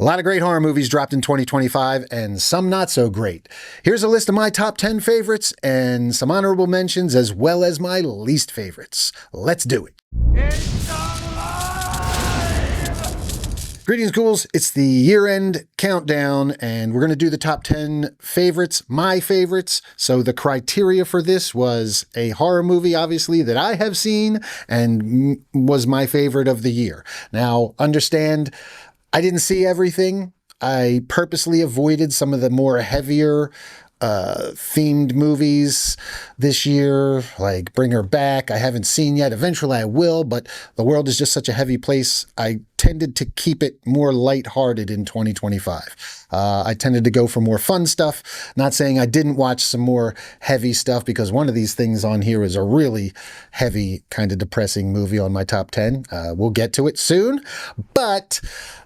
A lot of great horror movies dropped in 2025 and some not so great. Here's a list of my top 10 favorites and some honorable mentions as well as my least favorites. Let's do it. Greetings, ghouls. It's the year-end countdown, and we're going to do the top 10 favorites, my favorites. So the criteria for this was a horror movie, obviously, that I have seen and was my favorite of the year. Now, understand, I didn't see everything. I purposely avoided some of the more heavier themed movies this year, like Bring Her Back. I haven't seen yet. Eventually I will, but the world is just such a heavy place. I tended to keep it more lighthearted in 2025. I tended to go for more fun stuff. Not saying I didn't watch some more heavy stuff, because one of these things on here is a really heavy, kind of depressing movie on my top 10. We'll get to it soon. But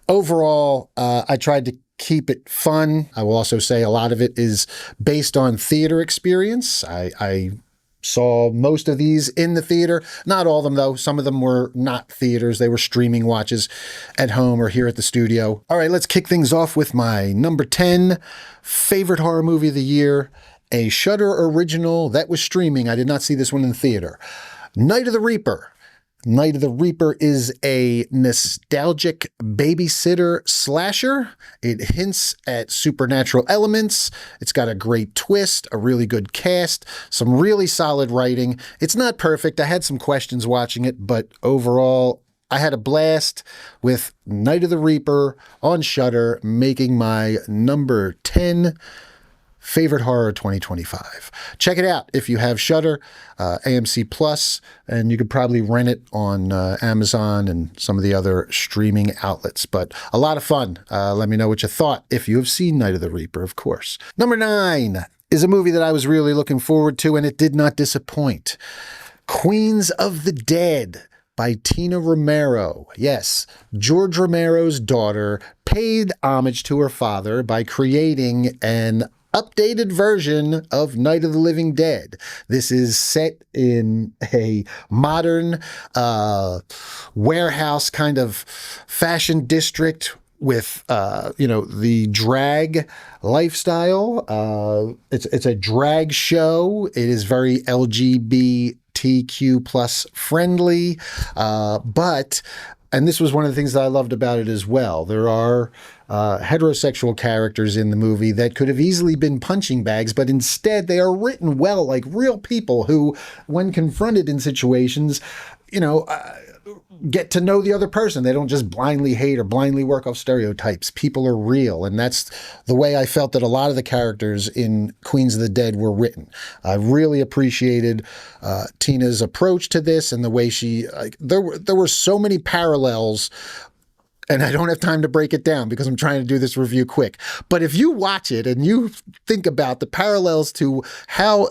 overall, I tried to keep it fun. I will also say a lot of it is based on theater experience. I saw most of these in the theater. Not all of them, though. Some of them were not theaters. They were streaming watches at home or here at the studio. All right, let's kick things off with my number 10 favorite horror movie of the year, a Shudder original that was streaming. I did not see this one in the theater. Night of the Reaper. Night of the Reaper is a nostalgic babysitter slasher. It hints at supernatural elements. It's got a great twist, a really good cast, some really solid writing. It's not perfect. I had some questions watching it, but overall, I had a blast with Night of the Reaper on Shudder, making my number 10 favorite horror 2025. Check it out if you have Shudder, AMC Plus, and you could probably rent it on Amazon and some of the other streaming outlets. But a lot of fun. Let me know what you thought if you have seen Night of the Reaper, of course. Number 9 is a movie that I was really looking forward to, and it did not disappoint. Queens of the Dead by Tina Romero. Yes, George Romero's daughter paid homage to her father by creating an updated version of Night of the Living Dead. This is set in a modern warehouse kind of fashion district with, the drag lifestyle. It's a drag show. It is very LGBTQ plus friendly, and this was one of the things that I loved about it as well. There are heterosexual characters in the movie that could have easily been punching bags, but instead they are written well, like real people who, when confronted in situations, get to know the other person. They don't just blindly hate or blindly work off stereotypes. People are real. And that's the way I felt that a lot of the characters in Queens of the Dead were written. I really appreciated Tina's approach to this and the way there were so many parallels. And I don't have time to break it down because I'm trying to do this review quick. But if you watch it and you think about the parallels to how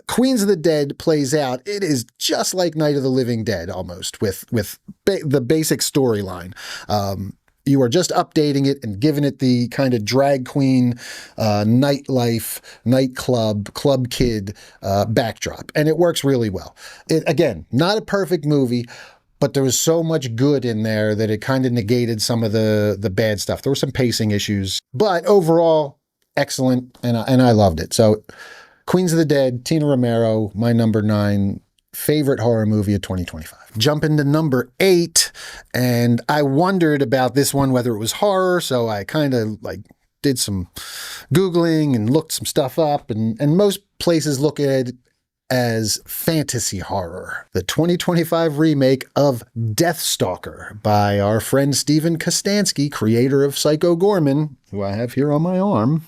Queens of the Dead plays out, it is just like Night of the Living Dead almost, with the basic storyline. You are just updating it and giving it the kind of drag queen, nightlife, nightclub, club kid backdrop. And it works really well. Again, not a perfect movie, but there was so much good in there that it kind of negated some of the bad stuff. There were some pacing issues, but overall, excellent, and I loved it. So Queens of the Dead, Tina Romero, my number 9 favorite horror movie of 2025. Jump into number 8, and I wondered about this one, whether it was horror, so I kind of did some Googling and looked some stuff up, and most places look at it as fantasy horror. The 2025 remake of Deathstalker by our friend Steven Kostanski, creator of Psycho Gorman, who I have here on my arm,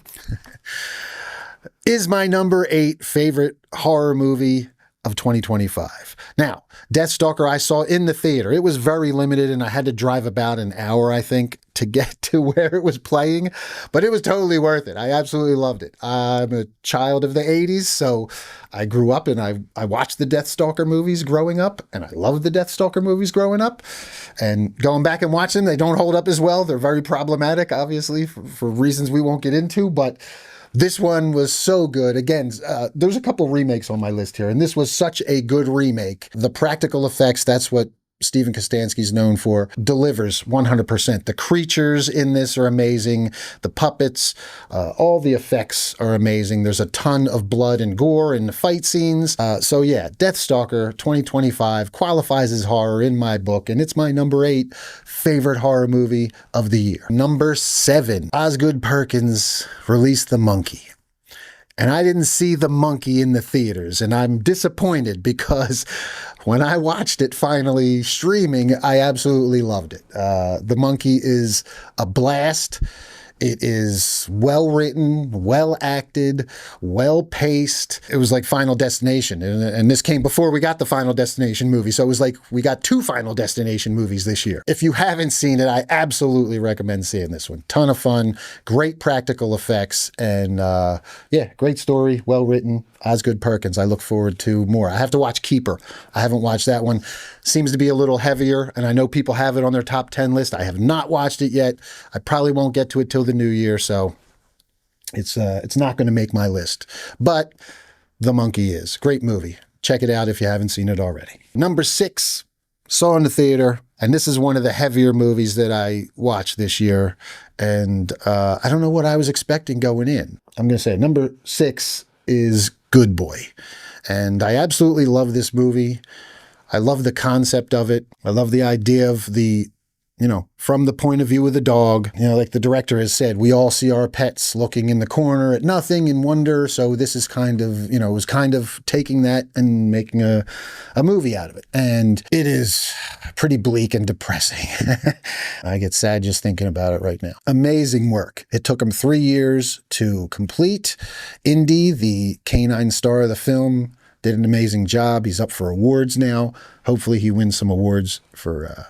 is my number 8 favorite horror movie of 2025. Now, Deathstalker I saw in the theater. It was very limited, and I had to drive about an hour, I think, to get to where it was playing, but it was totally worth it. I absolutely loved it. I'm a child of the 80s, so I grew up and I watched the Deathstalker movies growing up, and I loved the Deathstalker movies growing up. And going back and watching them, they don't hold up as well. They're very problematic, obviously, for reasons we won't get into, but this one was so good. Again, there's a couple remakes on my list here, and this was such a good remake. The practical effects, that's what Stephen Kostanski's known for, delivers 100%. The creatures in this are amazing. The puppets, all the effects are amazing. There's a ton of blood and gore in the fight scenes. So yeah, Deathstalker 2025 qualifies as horror in my book, and it's my number 8 favorite horror movie of the year. Number 7, Osgood Perkins released The Monkey. And I didn't see The Monkey in the theaters, and I'm disappointed because when I watched it finally streaming, I absolutely loved it. The Monkey is a blast. It is well written, well acted, well paced. It was like Final Destination. And this came before we got the Final Destination movie. So it was like we got 2 Final Destination movies this year. If you haven't seen it, I absolutely recommend seeing this one. Ton of fun, great practical effects, and yeah, great story, well written. Osgood Perkins, I look forward to more. I have to watch Keeper. I haven't watched that one. Seems to be a little heavier, and I know people have it on their top 10 list. I have not watched it yet. I probably won't get to it till the new year, so it's not going to make my list. But The Monkey is. Great movie. Check it out if you haven't seen it already. Number 6, saw in the theater, and this is one of the heavier movies that I watched this year, and I don't know what I was expecting going in. I'm going to say number 6 is Good Boy. And I absolutely love this movie. I love the concept of it. I love the idea of the, from the point of view of the dog. Like the director has said, we all see our pets looking in the corner at nothing in wonder. So this is kind of, was kind of taking that and making a movie out of it. And it is pretty bleak and depressing. I get sad just thinking about it right now. Amazing work. It took him 3 years to complete. Indy, the canine star of the film, did an amazing job. He's up for awards now. Hopefully he wins some awards for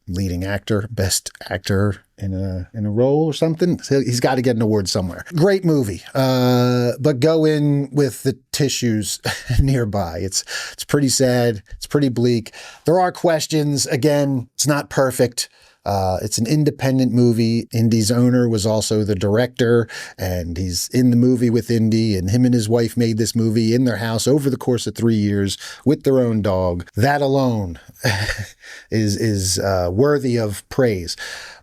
leading actor, best actor in a role or something. So he's got to get an award somewhere. Great movie, but go in with the tissues nearby. It's pretty sad. It's pretty bleak. There are questions. Again, it's not perfect. It's an independent movie. Indy's owner was also the director, and he's in the movie with Indy, and him and his wife made this movie in their house over the course of 3 years with their own dog. That alone is worthy of praise.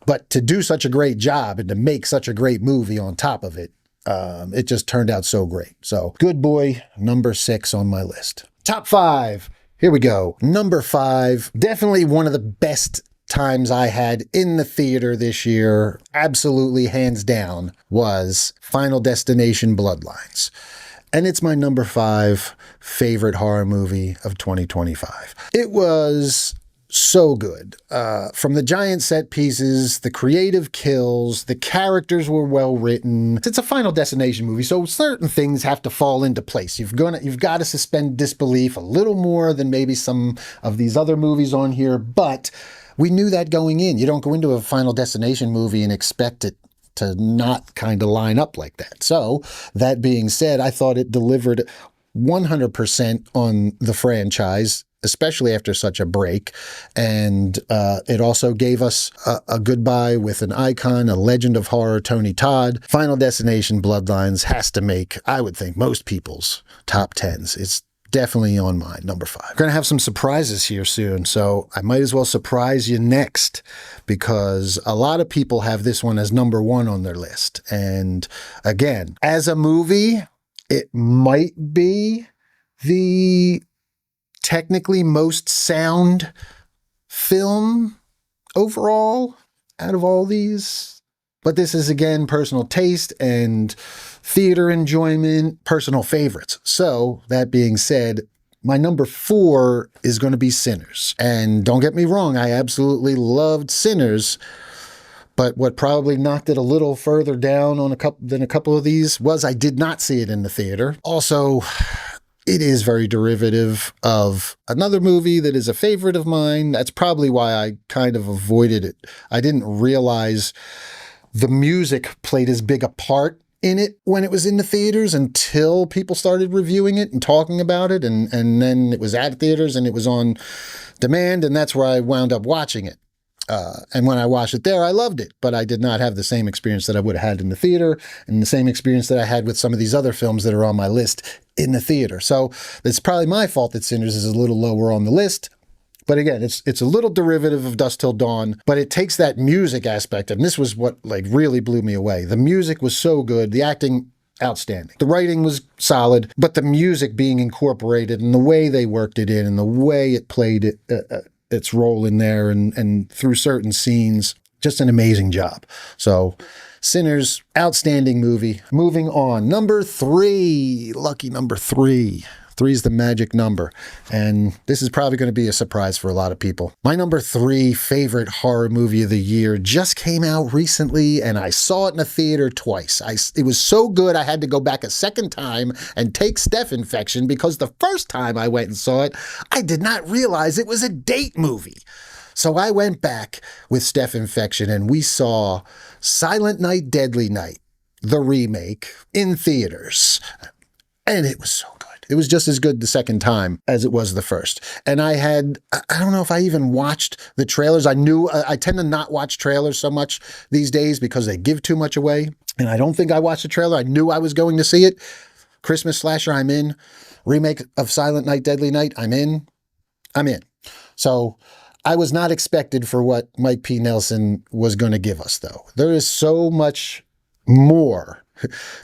But to do such a great job and to make such a great movie on top of it, it just turned out so great. So Good Boy, number 6 on my list. Top 5. Here we go. Number 5, definitely one of the best times I had in the theater this year, absolutely hands down, was Final Destination Bloodlines. And it's my number 5 favorite horror movie of 2025. It was so good. From the giant set pieces, the creative kills, the characters were well written. It's a Final Destination movie, so certain things have to fall into place. You've got to suspend disbelief a little more than maybe some of these other movies on here, but we knew that going in. You don't go into a Final Destination movie and expect it to not kind of line up like that. So that being said, I thought it delivered 100% on the franchise, especially after such a break. And it also gave us a goodbye with an icon, a legend of horror, Tony Todd. Final Destination Bloodlines has to make, I would think, most people's top 10s. It's definitely on mine, number 5. We're going to have some surprises here soon, so I might as well surprise you next, because a lot of people have this one as number 1 on their list. And again, as a movie, it might be the technically most sound film overall out of all these. But this is, again, personal taste and theater enjoyment, personal favorites. So that being said, my number 4 is going to be Sinners. And don't get me wrong, I absolutely loved Sinners. But what probably knocked it a little further down on than a couple of these was I did not see it in the theater. Also, it is very derivative of another movie that is a favorite of mine. That's probably why I kind of avoided it. I didn't realize the music played as big a part in it when it was in the theaters until people started reviewing it and talking about it. And then it was at theaters and it was on demand. And that's where I wound up watching it. And when I watched it there, I loved it, but I did not have the same experience that I would have had in the theater and the same experience that I had with some of these other films that are on my list in the theater. So it's probably my fault that Sinners is a little lower on the list, But again, it's a little derivative of Dusk Till Dawn, but it takes that music aspect, and this was what like really blew me away. The music was so good, the acting outstanding. The writing was solid, but the music being incorporated and the way they worked it in and the way it played its role in there and through certain scenes, just an amazing job. So Sinners, outstanding movie. Moving on. Number 3, lucky number 3. 3 is the magic number, and this is probably going to be a surprise for a lot of people. My number 3 favorite horror movie of the year just came out recently, and I saw it in a theater twice. It was so good, I had to go back a second time and take staph infection because the first time I went and saw it, I did not realize it was a date movie. So I went back with staph infection, and we saw Silent Night, Deadly Night, the remake, in theaters, and it was so good. It was just as good the second time as it was the first. And I don't know if I even watched the trailers. I tend to not watch trailers so much these days because they give too much away. And I don't think I watched the trailer. I knew I was going to see it. Christmas slasher, I'm in. Remake of Silent Night, Deadly Night, I'm in. So I was not expected for what Mike P. Nelson was going to give us, though. There is so much more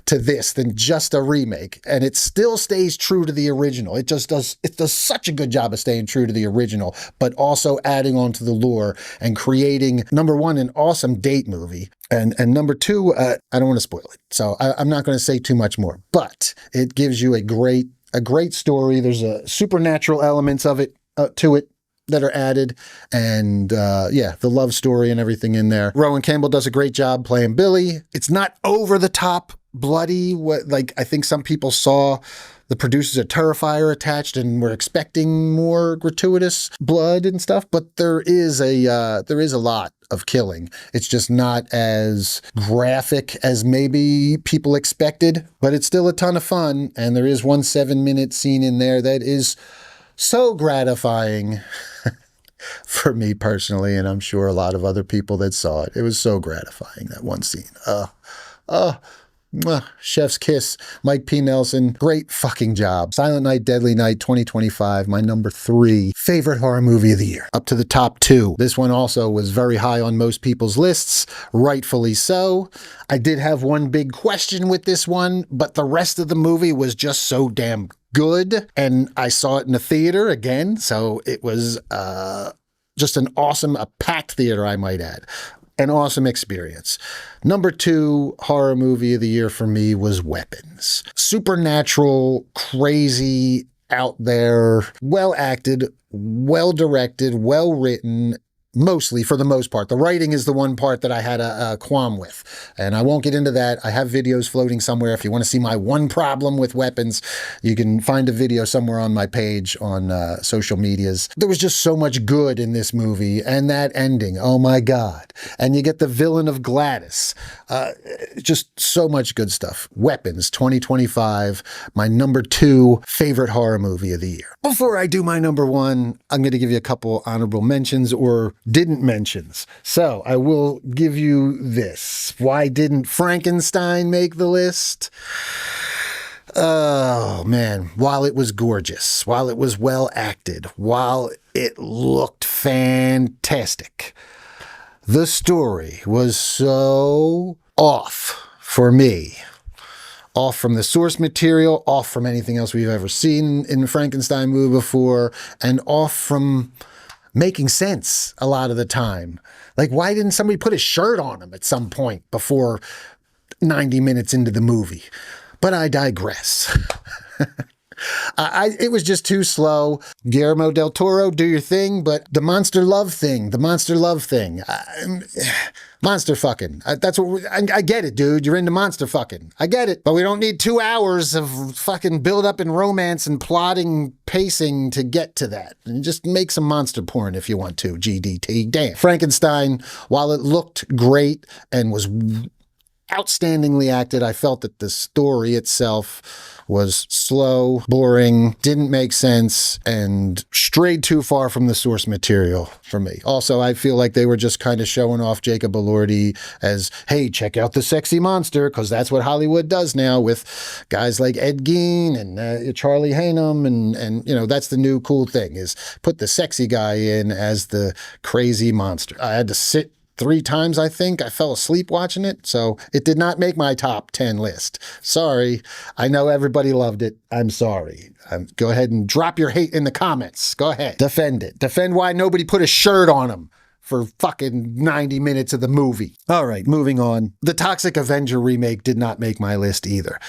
to this than just a remake, and it still stays true to the original. It does such a good job of staying true to the original, but also adding on to the lore and creating, number 1, an awesome date movie, and number 2, I don't want to spoil it, so I'm not going to say too much more, but it gives you a great story. There's a supernatural elements of it to it that are added, and the love story and everything in there. Rowan Campbell does a great job playing Billy. It's not over the top bloody, like I think some people saw the producers of Terrifier attached and were expecting more gratuitous blood and stuff, but there is a lot of killing. It's just not as graphic as maybe people expected, but it's still a ton of fun, and there is one 7-minute scene in there that is so gratifying for me personally, and I'm sure a lot of other people that saw it. It was so gratifying, that one scene. Chef's kiss. Mike P. Nelson, great fucking job. Silent Night, Deadly Night 2025, my number 3 favorite horror movie of the year. Up to the top 2. This one also was very high on most people's lists, rightfully so. I did have one big question with this one, but the rest of the movie was just so damn good, and I saw it in a theater again, so it was just a packed theater, I might add. An awesome experience. Number 2 horror movie of the year for me was Weapons. Supernatural, crazy, out there, well acted, well directed, well written, mostly, for the most part. The writing is the one part that I had a qualm with, and I won't get into that. I have videos floating somewhere. If you want to see my one problem with Weapons, you can find a video somewhere on my page on social medias. There was just so much good in this movie, and that ending, oh my God. And you get the villain of Gladys. Just so much good stuff. Weapons 2025, my number 2 favorite horror movie of the year. Before I do my number 1, I'm going to give you a couple honorable mentions or didn't mentions. So I will give you this. Why didn't Frankenstein make the list? Oh man, while it was gorgeous, while it was well acted, while it looked fantastic, the story was so off for me. Off from the source material, off from anything else we've ever seen in the Frankenstein movie before, and off from making sense a lot of the time. Like, why didn't somebody put a shirt on him at some point before 90 minutes into the movie? But I digress. It was just too slow. Guillermo del Toro, do your thing, but the monster love thing, monster fucking. That's what I get it, dude. You're into monster fucking. I get it. But we don't need 2 hours of fucking build up in romance and plotting pacing to get to that. And just make some monster porn if you want to, GDT. Damn. Frankenstein, while it looked great and was outstandingly acted. I felt that the story itself was slow, boring, didn't make sense, and strayed too far from the source material for me. Also, I feel like they were just kind of showing off Jacob Elordi as, hey, check out the sexy monster, because that's what Hollywood does now with guys like Ed Gein and Charlie Hunnam, and you know, that's the new cool thing, is put the sexy guy in as the crazy monster. I had to sit 3 times, I think. I fell asleep watching it, so it did not make my top 10 list. Sorry. I know everybody loved it. I'm sorry. Go ahead and drop your hate in the comments. Go ahead. Defend it. Defend why nobody put a shirt on him for fucking 90 minutes of the movie. All right, moving on. The Toxic Avenger remake did not make my list either,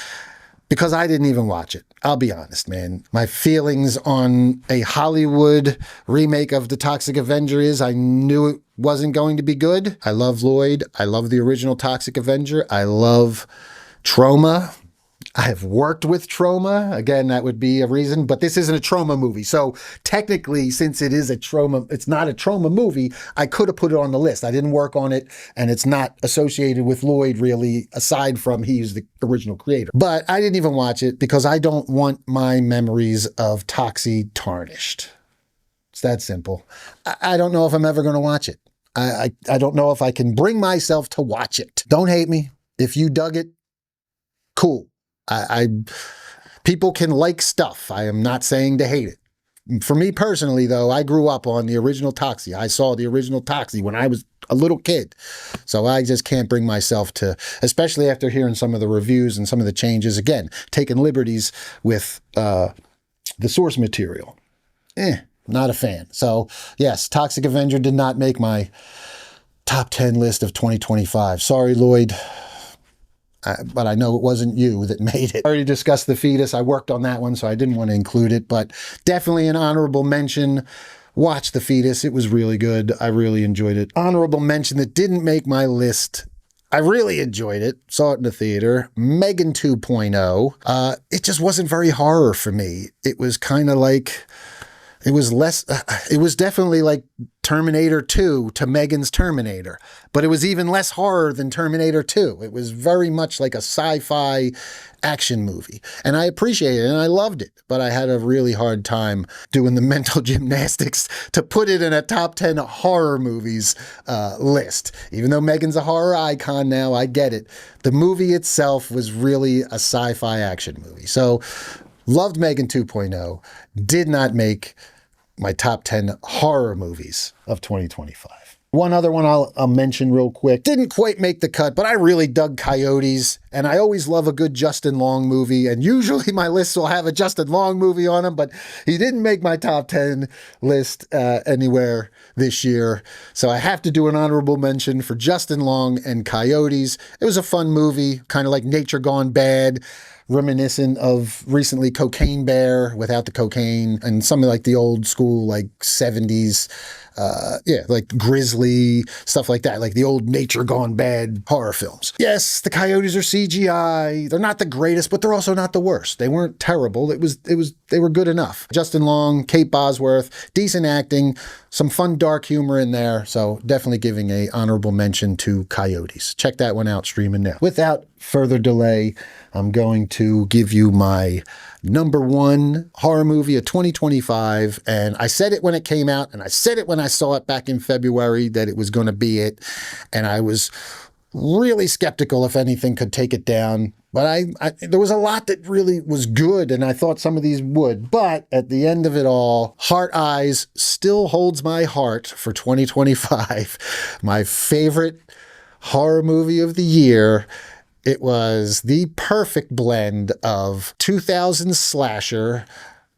because I didn't even watch it. I'll be honest, man. My feelings on a Hollywood remake of The Toxic Avenger is I knew it wasn't going to be good. I love Lloyd. I love the original Toxic Avenger. I love Trauma. I have worked with Trauma. Again, that would be a reason, but this isn't a Trauma movie. So technically, since it is a Trauma, it's not a Trauma movie, I could have put it on the list. I didn't work on it, and it's not associated with Lloyd really, aside from he's the original creator. But I didn't even watch it because I don't want my memories of Toxie tarnished. It's that simple. I don't know if I'm ever going to watch it. I don't know if I can bring myself to watch it. Don't hate me. If you dug it, cool. People can like stuff. I am not saying to hate it. For me personally, though, I grew up on the original Toxie. I saw the original Toxie when I was a little kid. So I just can't bring myself to, especially after hearing some of the reviews and some of the changes, again, taking liberties with the source material. Not a fan. So yes, Toxic Avenger did not make my top 10 list of 2025. Sorry, Lloyd. But I know it wasn't you that made it. I already discussed The Fetus. I worked on that one, so I didn't want to include it, but definitely an honorable mention. Watch The Fetus. It was really good. I really enjoyed it. Honorable mention that didn't make my list. I really enjoyed it. Saw it in the theater. Megan 2.0. It just wasn't very horror for me. It was kind of like... It was definitely like Terminator 2 to Megan's Terminator, but it was even less horror than Terminator 2. It was very much like a sci-fi action movie, and I appreciated it and I loved it, but I had a really hard time doing the mental gymnastics to put it in a top 10 horror movies list. Even though Megan's a horror icon now, I get it. The movie itself was really a sci-fi action movie. So loved Megan 2.0, did not make my top 10 horror movies of 2025. One other one I'll mention real quick. Didn't quite make the cut, but I really dug Coyotes, and I always love a good Justin Long movie, and usually my lists will have a Justin Long movie on them, but he didn't make my top 10 list anywhere this year, so I have to do an honorable mention for Justin Long and Coyotes. It was a fun movie, kind of like Nature Gone Bad, reminiscent of recently Cocaine Bear without the cocaine, and some of like the old school like 70s like Grizzly, stuff like that, like the old Nature Gone Bad horror films. Yes, the coyotes are CGI. They're not the greatest, but they're also not the worst. They weren't terrible. They were good enough. Justin Long, Kate Bosworth, decent acting, some fun dark humor in there. So definitely giving a honorable mention to Coyotes. Check that one out, streaming now. Without further delay, I'm going to give you my number one horror movie of 2025. And I said it when it came out, and I said it when I saw it back in February that it was going to be it. And I was really skeptical if anything could take it down. But there was a lot that really was good, and I thought some of these would. But at the end of it all, Heart Eyes still holds my heart for 2025. My favorite horror movie of the year. It was the perfect blend of 2000s slasher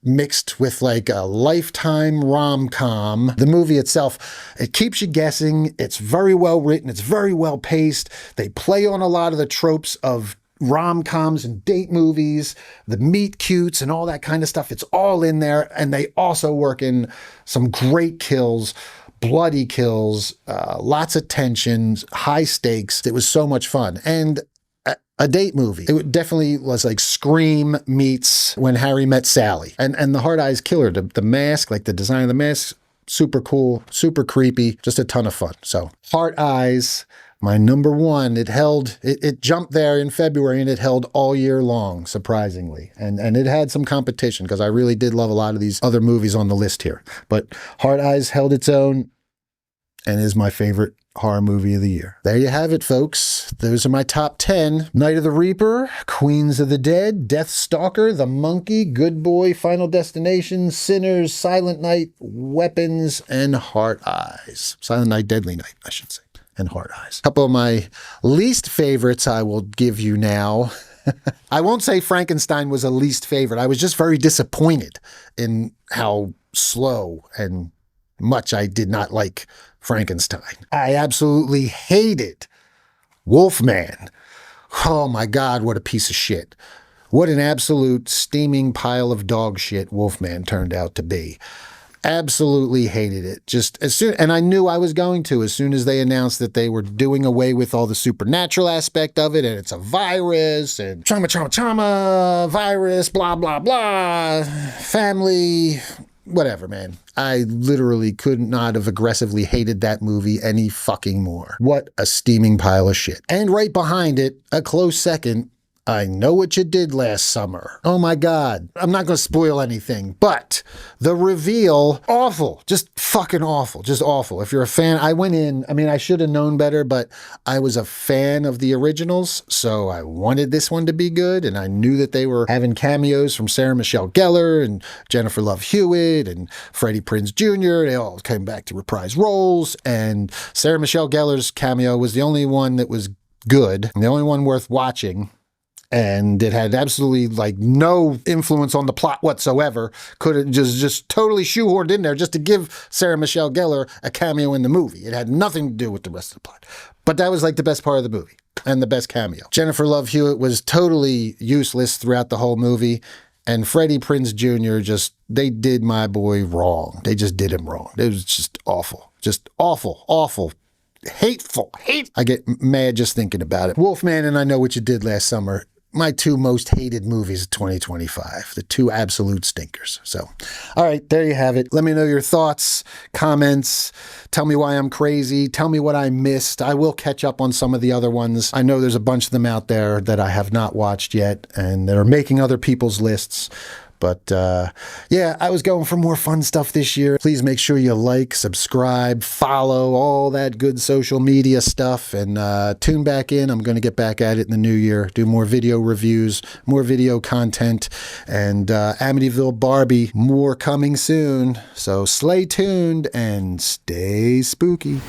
mixed with like a Lifetime rom-com. The movie itself, it keeps you guessing. It's very well written. It's very well paced. They play on a lot of the tropes of rom-coms and date movies, the meet cutes and all that kind of stuff. It's all in there. And they also work in some great kills, bloody kills, lots of tension, high stakes. It was so much fun. And a date movie. It definitely was like Scream meets When Harry Met Sally. And the Hard Eyes Killer, the mask, like the design of the mask, super cool, super creepy, just a ton of fun. So Heart Eyes, My number one, it jumped there in February and it held all year long, surprisingly. And it had some competition because I really did love a lot of these other movies on the list here. But Hard Eyes held its own and is my favorite horror movie of the year. There you have it, folks. Those are my top 10. Night of the Reaper, Queens of the Dead, Death Stalker, The Monkey, Good Boy, Final Destination, Sinners, Silent Night, Weapons, and Hard Eyes. Silent Night, Deadly Night, I should say, and Hard Eyes. A couple of my least favorites I will give you now. I won't say Frankenstein was a least favorite. I was just very disappointed in how slow and much I did not like Frankenstein. I absolutely hated Wolfman. Oh my God, what a piece of shit. What an absolute steaming pile of dog shit Wolfman turned out to be. Absolutely hated it. Just as soon, and I knew I was going to, as soon as they announced that they were doing away with all the supernatural aspect of it, and it's a virus, and trauma, virus, blah, blah, blah, family, whatever, man. I literally could not have aggressively hated that movie any fucking more. What a steaming pile of shit. And right behind it, a close second, I Know What You Did Last Summer. Oh my God. I'm not going to spoil anything, but the reveal, awful. Just fucking awful. Just awful. If you're a fan, I went in, I mean, I should have known better, but I was a fan of the originals, so I wanted this one to be good, and I knew that they were having cameos from Sarah Michelle Gellar and Jennifer Love Hewitt and Freddie Prinze Jr. They all came back to reprise roles, and Sarah Michelle Gellar's cameo was the only one that was good, and the only one worth watching. And it had absolutely like no influence on the plot whatsoever. Could have just totally shoehorned in there just to give Sarah Michelle Gellar a cameo in the movie. It had nothing to do with the rest of the plot. But that was like the best part of the movie and the best cameo. Jennifer Love Hewitt was totally useless throughout the whole movie. And Freddie Prinze Jr. They did my boy wrong. They just did him wrong. It was just awful. Just awful, awful. Hateful. I get mad just thinking about it. Wolfman and I Know What You Did Last Summer. My two most hated movies of 2025. The two absolute stinkers. So, all right, there you have it. Let me know your thoughts, comments. Tell me why I'm crazy. Tell me what I missed. I will catch up on some of the other ones. I know there's a bunch of them out there that I have not watched yet and that are making other people's lists. But yeah, I was going for more fun stuff this year. Please make sure you like, subscribe, follow, all that good social media stuff, and tune back in. I'm going to get back at it in the new year, do more video reviews, more video content, and Amityville Barbie, more coming soon. So stay tuned and stay spooky.